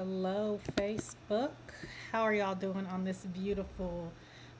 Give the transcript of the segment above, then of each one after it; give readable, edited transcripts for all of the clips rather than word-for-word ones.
Hello, Facebook. How are y'all doing on this beautiful,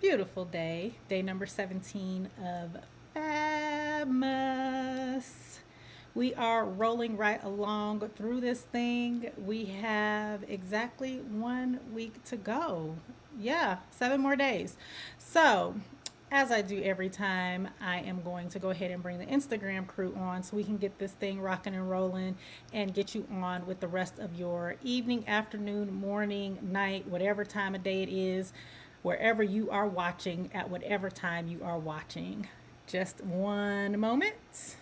beautiful day? Day number 17 of Fabmas. We are rolling right along through this thing. We have exactly 1 week to go. Yeah, 7 more days. So, as I do every time, I am going to go ahead and bring the Instagram crew on so we can get this thing rocking and rolling and get you on with the rest of your evening, afternoon, morning, night, whatever time of day it is, wherever you are watching, at whatever time you are watching. Just one moment.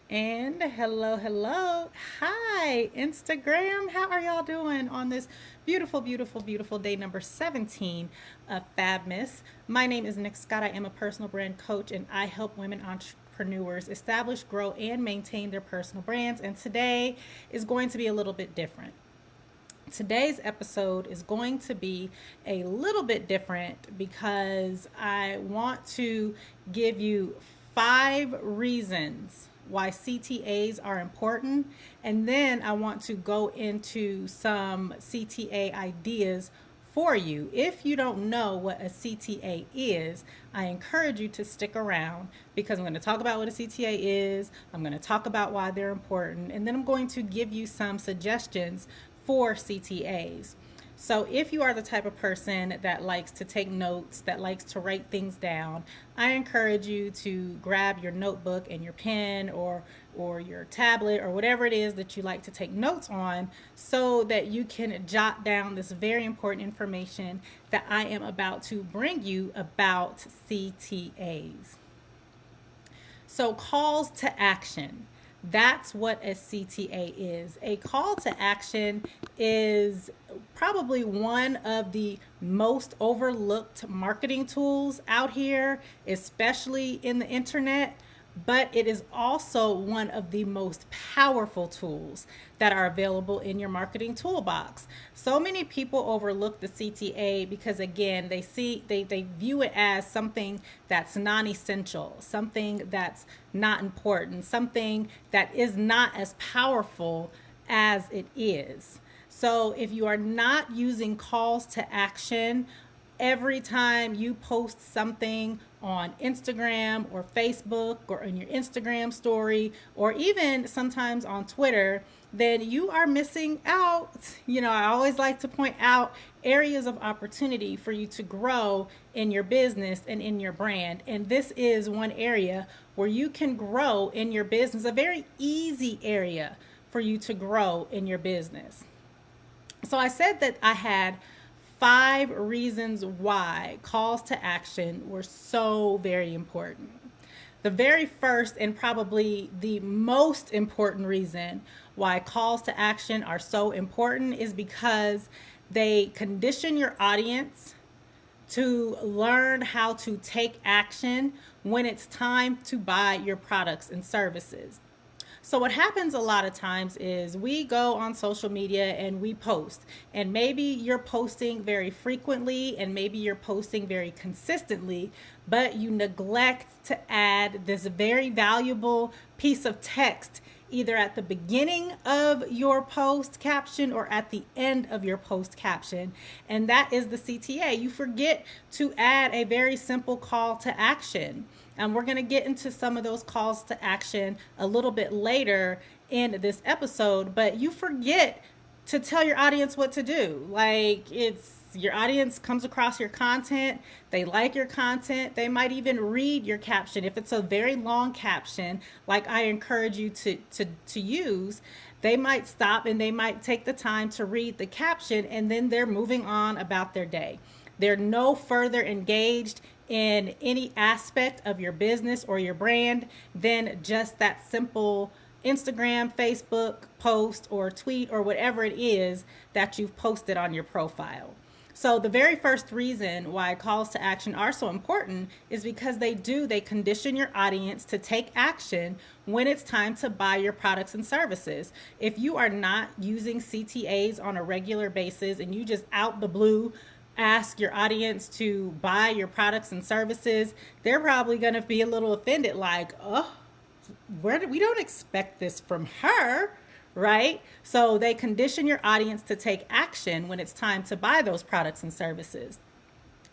And hello, hello. Hi, Instagram. How are y'all doing on this beautiful, beautiful, beautiful day number 17 of Fabmas? My name is Nick Scott. I am a personal brand coach and I help women entrepreneurs establish, grow, and maintain their personal brands. And today is going to be a little bit different. Today's episode is going to be a little bit different because I want to give you 5 reasons why CTAs are important, and then I want to go into some CTA ideas for you. If you don't know what a CTA is, I encourage you to stick around because I'm going to talk about what a CTA is, I'm going to talk about why they're important, and then I'm going to give you some suggestions for CTAs. So, if you are the type of person that likes to take notes, that likes to write things down, I encourage you to grab your notebook and your pen or your tablet or whatever it is that you like to take notes on so that you can jot down this very important information that I am about to bring you about CTAs. So, calls to action. That's what a CTA is. A call to action is probably one of the most overlooked marketing tools out here, especially in the internet, but it is also one of the most powerful tools that are available in your marketing toolbox. So many people overlook the CTA because again, they view it as something that's non-essential, something that's not important, something that is not as powerful as it is. So if you are not using calls to action every time you post something on Instagram or Facebook or in your Instagram story or even sometimes on Twitter, then you are missing out. I always like to point out areas of opportunity for you to grow in your business and in your brand. And this is one area where you can grow in your business, a very easy area for you to grow in your business. So I said that I had 5 reasons why calls to action were so very important. The very first and probably the most important reason why calls to action are so important is because they condition your audience to learn how to take action when it's time to buy your products and services. So what happens a lot of times is we go on social media and we post, and maybe you're posting very frequently and maybe you're posting very consistently, but you neglect to add this very valuable piece of text either at the beginning of your post caption or at the end of your post caption. And that is the CTA. You forget to add a very simple call to action. And we're going to get into some of those calls to action a little bit later in this episode, but you forget to tell your audience what to do. Like, it's your audience comes across your content, they like your content, they might even read your caption. If it's a very long caption, like I encourage you to use, they might stop and they might take the time to read the caption, and then they're moving on about their day. They're no further engaged in any aspect of your business or your brand than just that simple Instagram, Facebook post or tweet or whatever it is that you've posted on your profile. So the very first reason why calls to action are so important is because they condition your audience to take action when it's time to buy your products and services. If you are not using CTAs on a regular basis and you just out the blue ask your audience to buy your products and services, they're probably going to be a little offended, like, oh, we don't expect this from her, right? So they condition your audience to take action when it's time to buy those products and services.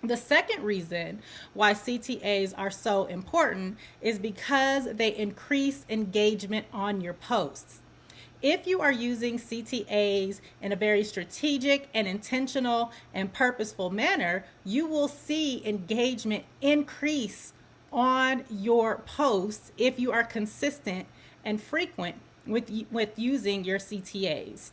The second reason why CTAs are so important is because they increase engagement on your posts. If you are using CTAs in a very strategic and intentional and purposeful manner, you will see engagement increase on your posts if you are consistent and frequent with using your CTAs.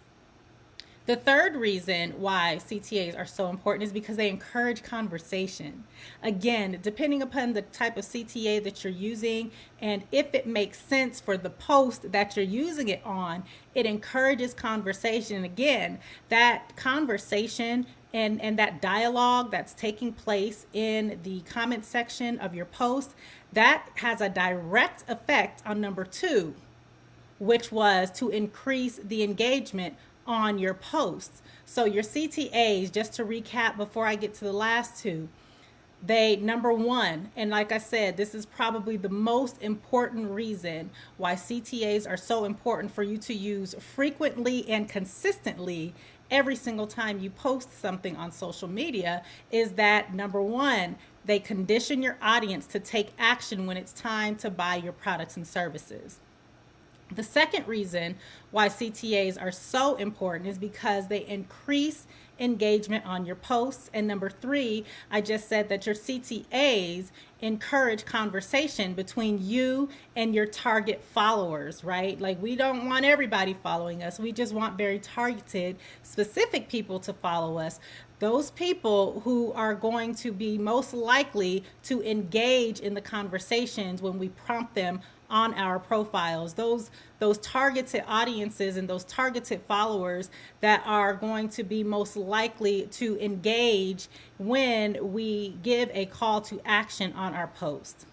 The third reason why CTAs are so important is because they encourage conversation. Again, depending upon the type of CTA that you're using and if it makes sense for the post that you're using it on, it encourages conversation. Again, that conversation and that dialogue that's taking place in the comment section of your post, that has a direct effect on number two, which was to increase the engagement on your posts. So your CTAs, just to recap before I get to the last two, they, number one, and like I said, this is probably the most important reason why CTAs are so important for you to use frequently and consistently every single time you post something on social media, is that number one, they condition your audience to take action when it's time to buy your products and services. The second reason why CTAs are so important is because they increase engagement on your posts. And number three, I just said that your CTAs encourage conversation between you and your target followers, right? Like, we don't want everybody following us. We just want very targeted, specific people to follow us. Those people who are going to be most likely to engage in the conversations when we prompt them on our profiles, those targeted audiences and those targeted followers that are going to be most likely to engage when we give a call to action on our post.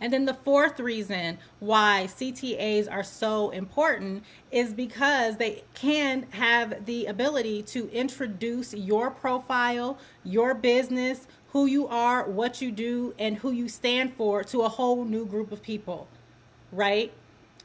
And then the fourth reason why CTAs are so important is because they can have the ability to introduce your profile, your business, who you are, what you do, and who you stand for to a whole new group of people, right?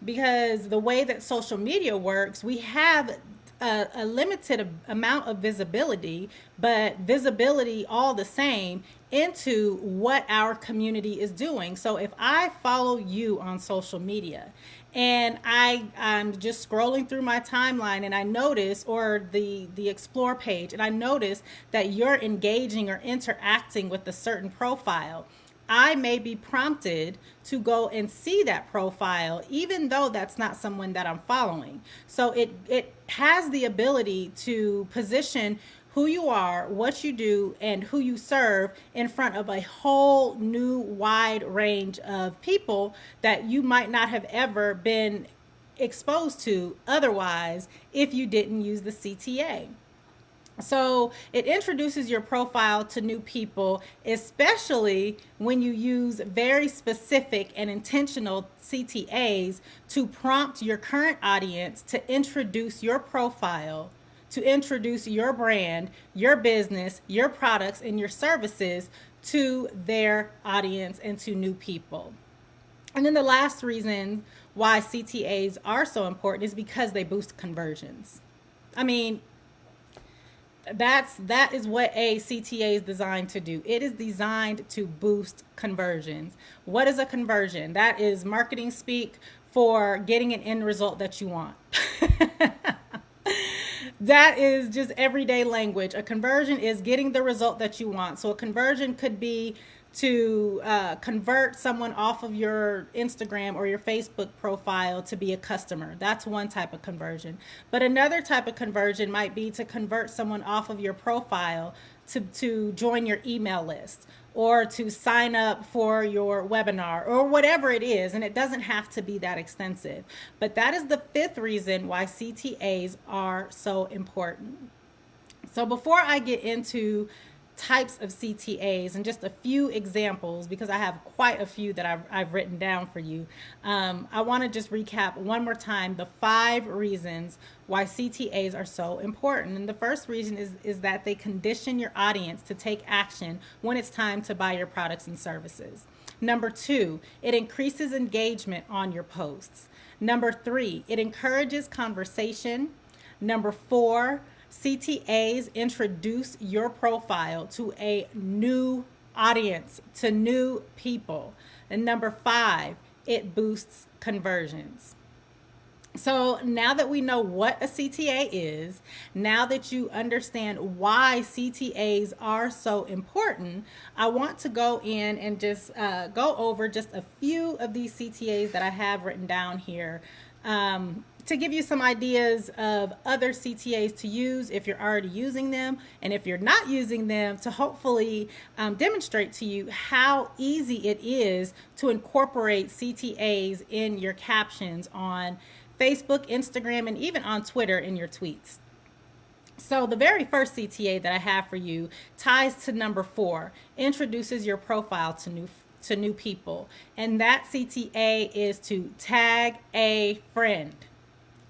Because the way that social media works, we have a limited amount of visibility, but visibility all the same into what our community is doing. So if I follow you on social media and I'm just scrolling through my timeline and I notice, or the explore page, and I notice that you're engaging or interacting with a certain profile, I may be prompted to go and see that profile, even though that's not someone that I'm following. So it has the ability to position who you are, what you do, and who you serve in front of a whole new wide range of people that you might not have ever been exposed to otherwise if you didn't use the CTA. So it introduces your profile to new people, especially when you use very specific and intentional CTAs to prompt your current audience to introduce your profile, to introduce your brand, your business, your products, and your services to their audience and to new people. And then the last reason why CTAs are so important is because they boost conversions. I mean, that is what a CTA is designed to do. It is designed to boost conversions. What is a conversion? That is marketing speak for getting an end result that you want. That is just everyday language. A conversion is getting the result that you want. So a conversion could be to convert someone off of your Instagram or your Facebook profile to be a customer. That's one type of conversion. But another type of conversion might be to convert someone off of your profile to join your email list, or to sign up for your webinar, or whatever it is. And it doesn't have to be that extensive. But that is the fifth reason why CTAs are so important. So before I get into types of CTAs and just a few examples, because I have quite a few that I've written down for you, I want to just recap one more time the 5 reasons why CTAs are so important. And the first reason is that they condition your audience to take action when it's time to buy your products and services. Number 2, it increases engagement on your posts. Number 3, it encourages conversation. Number 4, CTAs introduce your profile to a new audience, to new people. And number 5, it boosts conversions. So now that we know what a CTA is, now that you understand why CTAs are so important, I want to go in and just go over just a few of these CTAs that I have written down here to give you some ideas of other CTAs to use if you're already using them, and if you're not using them, to hopefully demonstrate to you how easy it is to incorporate CTAs in your captions on Facebook, Instagram, and even on Twitter in your tweets. So the very first CTA that I have for you ties to number 4, introduces your profile to new people. And that CTA is to tag a friend.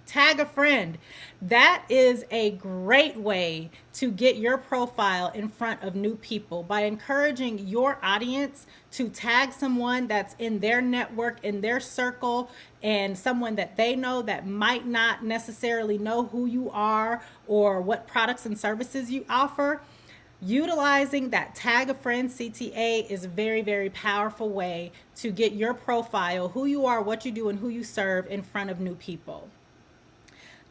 Tag a friend. That is a great way to get your profile in front of new people by encouraging your audience to tag someone that's in their network, in their circle, and someone that they know that might not necessarily know who you are or what products and services you offer. Utilizing that tag a friend CTA is a very, very powerful way to get your profile, who you are, what you do, and who you serve in front of new people.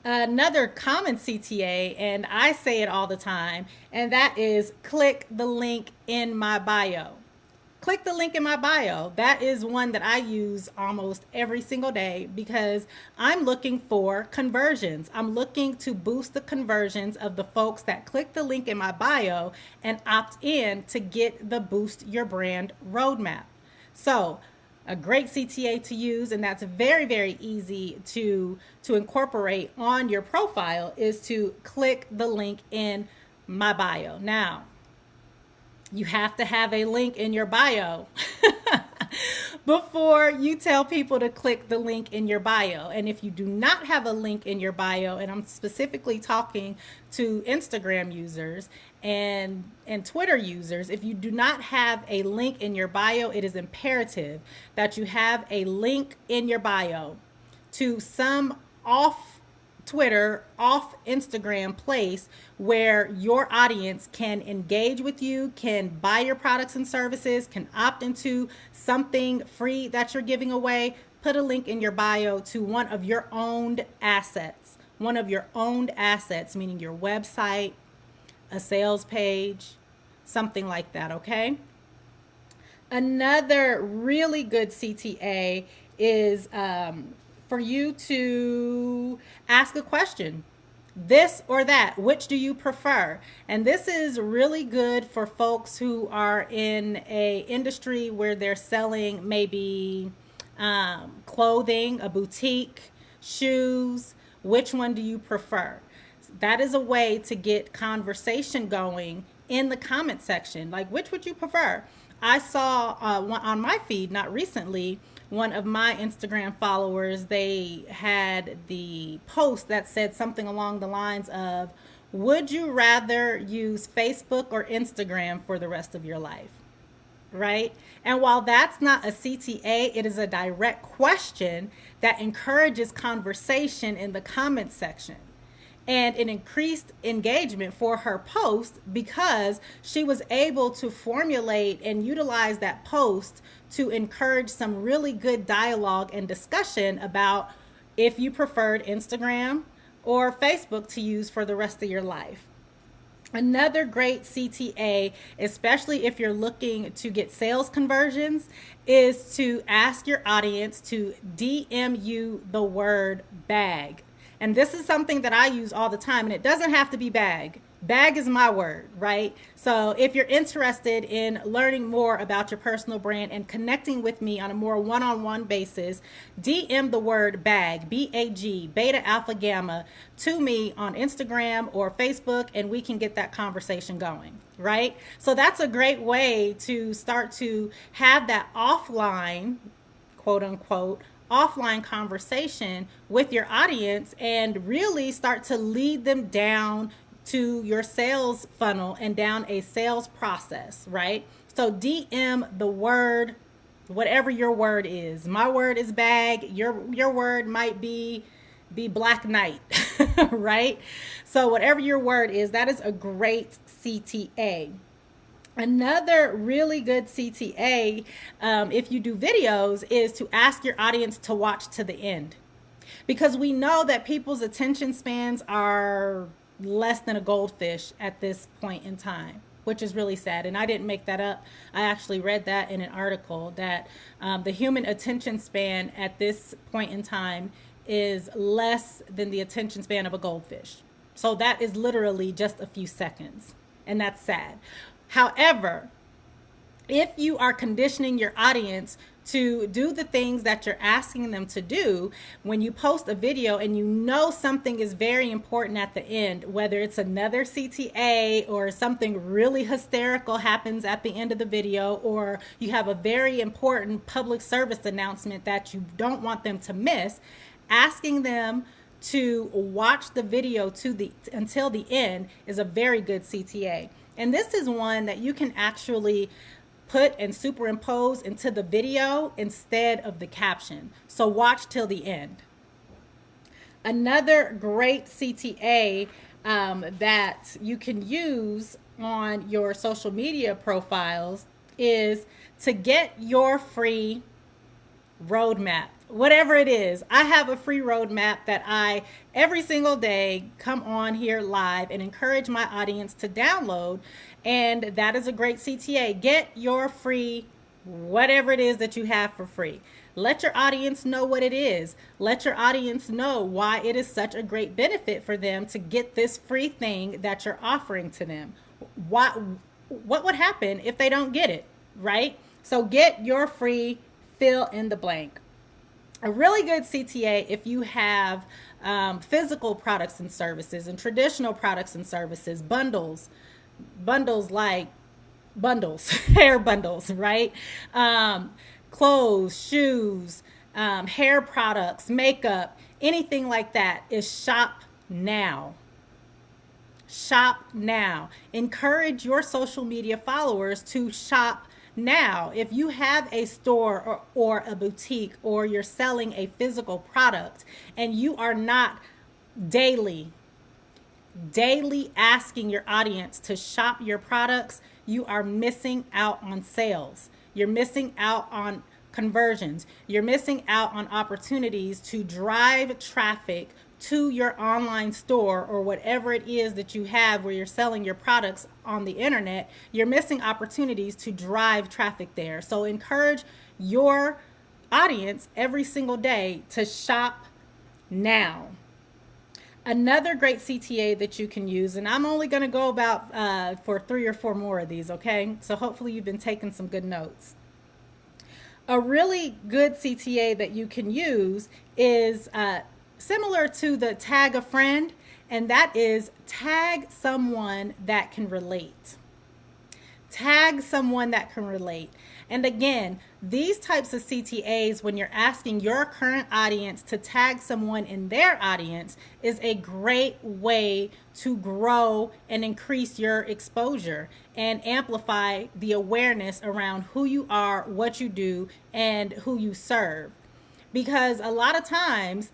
Another common CTA, and I say it all the time, and that is click the link in my bio. Click the link in my bio. That is one that I use almost every single day because I'm looking for conversions. I'm looking to boost the conversions of the folks that click the link in my bio and opt in to get the Boost Your Brand roadmap. So a great CTA to use, and that's very, very easy to incorporate on your profile, is to click the link in my bio. Now, you have to have a link in your bio before you tell people to click the link in your bio. And if you do not have a link in your bio, and I'm specifically talking to Instagram users and Twitter users, if you do not have a link in your bio, it is imperative that you have a link in your bio to some off Twitter, off Instagram place where your audience can engage with you, can buy your products and services, can opt into something free that you're giving away. Put a link in your bio to one of your owned assets. One of your owned assets, meaning your website, a sales page, something like that, okay? Another really good CTA is for you to ask a question. This or that, which do you prefer? And this is really good for folks who are in a industry where they're selling maybe clothing, a boutique, shoes. Which one do you prefer? That is a way to get conversation going in the comment section. Like, which would you prefer? I saw on my feed, not recently, one of my Instagram followers, they had the post that said something along the lines of, would you rather use Facebook or Instagram for the rest of your life? Right? And while that's not a CTA, it is a direct question that encourages conversation in the comment section. And an increased engagement for her post because she was able to formulate and utilize that post to encourage some really good dialogue and discussion about if you preferred Instagram or Facebook to use for the rest of your life. Another great CTA, especially if you're looking to get sales conversions, is to ask your audience to DM you the word bag. And this is something that I use all the time, and it doesn't have to be bag. Bag is my word, right? So if you're interested in learning more about your personal brand and connecting with me on a more one-on-one basis, DM the word bag, B-A-G, beta, alpha, gamma, to me on Instagram or Facebook, and we can get that conversation going, right? So that's a great way to start to have that offline, quote unquote, offline conversation with your audience and really start to lead them down to your sales funnel and down a sales process, right? So DM the word whatever your word is. My word is bag. Your word might be Black Knight, right? So whatever your word is, that is a great CTA. Another really good CTA, if you do videos, is to ask your audience to watch to the end. Because we know that people's attention spans are less than a goldfish at this point in time, which is really sad. And I didn't make that up. I actually read that in an article that the human attention span at this point in time is less than the attention span of a goldfish. So that is literally just a few seconds. And that's sad. However, if you are conditioning your audience to do the things that you're asking them to do, when you post a video and you know something is very important at the end, whether it's another CTA or something really hysterical happens at the end of the video, or you have a very important public service announcement that you don't want them to miss, asking them to watch the video until the end is a very good CTA. And this is one that you can actually put and superimpose into the video instead of the caption. So watch till the end. Another great CTA that you can use on your social media profiles is to get your free roadmap. Whatever it is, I have a free roadmap that I every single day come on here live and encourage my audience to download. And that is a great CTA. Get your free, whatever it is that you have for free. Let your audience know what it is. Let your audience know why it is such a great benefit for them to get this free thing that you're offering to them. What would happen if they don't get it, right? So get your free fill in the blank. A really good CTA if you have physical products and services and traditional products and services, bundles like bundles, hair bundles, right? Clothes, shoes, hair products, makeup, anything like that is shop now. Shop now. Encourage your social media followers to shop now. If you have a store or a boutique, or you're selling a physical product and you are not daily asking your audience to shop your products, you are missing out on sales. You're missing out on conversions. You're missing out on opportunities to drive traffic to your online store or whatever it is that you have where you're selling your products on the internet. You're missing opportunities to drive traffic there. So encourage your audience every single day to shop now. Another great CTA that you can use, and I'm only going to go about for 3 or 4 more of these, okay? So hopefully you've been taking some good notes. A really good CTA that you can use is similar to the tag a friend, and that is tag someone that can relate. Tag someone that can relate. And again, these types of CTAs, when you're asking your current audience to tag someone in their audience, is a great way to grow and increase your exposure and amplify the awareness around who you are, what you do, and who you serve. Because a lot of times,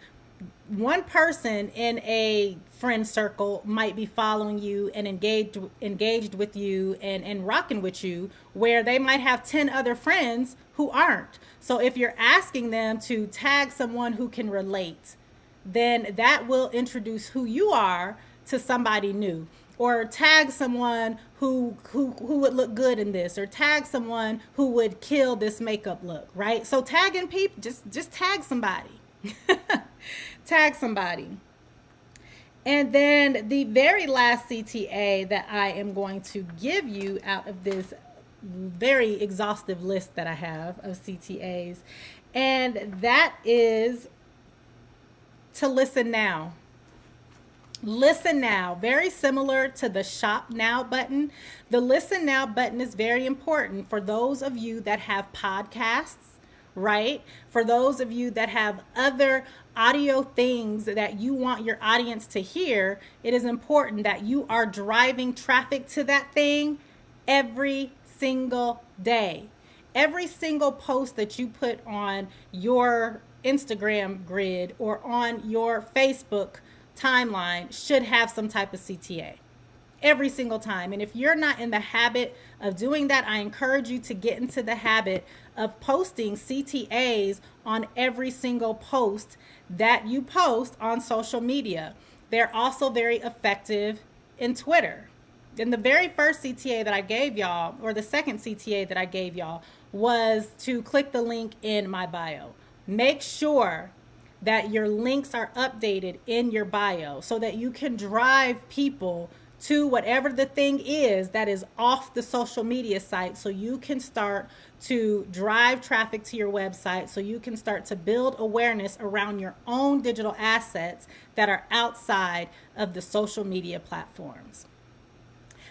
one person in a friend circle might be following you and engaged with you and rocking with you, where they might have 10 other friends who aren't. So if you're asking them to tag someone who can relate, then that will introduce who you are to somebody new. Or tag someone who would look good in this, or tag someone who would kill this makeup look, right? So tagging people, just tag somebody. Tag somebody. And then the very last CTA that I am going to give you out of this very exhaustive list that I have of CTAs, and that is to listen now. Listen now, very similar to the shop now button. The listen now button is very important for those of you that have podcasts, right? For those of you that have other audio things that you want your audience to hear, it is important that you are driving traffic to that thing every single day. Every single post that you put on your Instagram grid or on your Facebook timeline should have some type of CTA every single time. And if you're not in the habit of doing that, I encourage you to get into the habit of posting CTAs on every single post that you post on social media. They're also very effective in Twitter. And the very first CTA that I gave y'all, or the second CTA that I gave y'all, was to click the link in my bio. Make sure that your links are updated in your bio so that you can drive people to whatever the thing is that is off the social media site, so you can start to drive traffic to your website, so you can start to build awareness around your own digital assets that are outside of the social media platforms.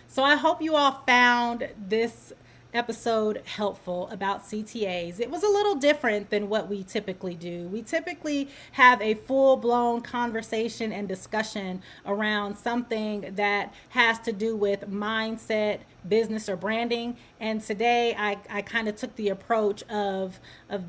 So I hope you all found this episode helpful about CTAs. It was a little different than what we typically do. We typically have a full-blown conversation and discussion around something that has to do with mindset, business, or branding. And today I kind of took the approach of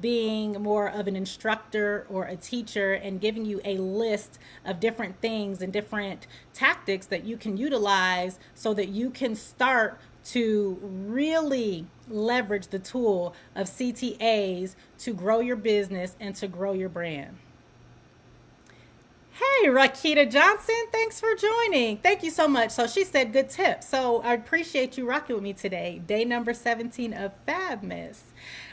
being more of an instructor or a teacher and giving you a list of different things and different tactics that you can utilize so that you can start to really leverage the tool of CTAs to grow your business and to grow your brand. Hey, Rakita Johnson, thanks for joining. Thank you so much. So she said good tips. So I appreciate you rocking with me today. Day number 17 of Fabmas,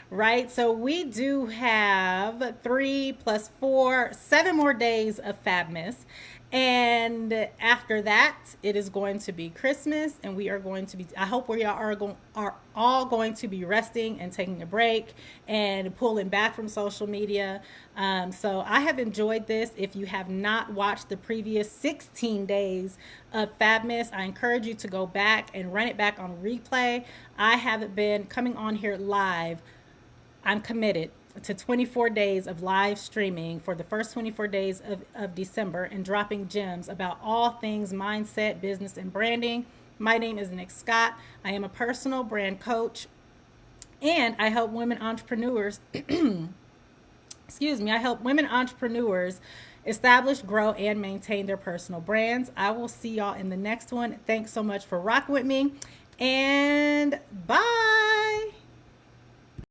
right? So we do have 3 + 4, 7 more days of Fabmas. And after that, it is going to be Christmas, and we are going to be, I hope we are all going to be resting and taking a break and pulling back from social media. So I have enjoyed this. If you have not watched the previous 16 days of Fabmas, I encourage you to go back and run it back on replay. I haven't been coming on here live. I'm committed to 24 days of live streaming for the first 24 days of December and dropping gems about all things mindset, business, and branding. My name is Nick Scott. I am a personal brand coach, and I help women entrepreneurs, I help women entrepreneurs establish, grow, and maintain their personal brands. I will see y'all in the next one. Thanks so much for rocking with me, and bye.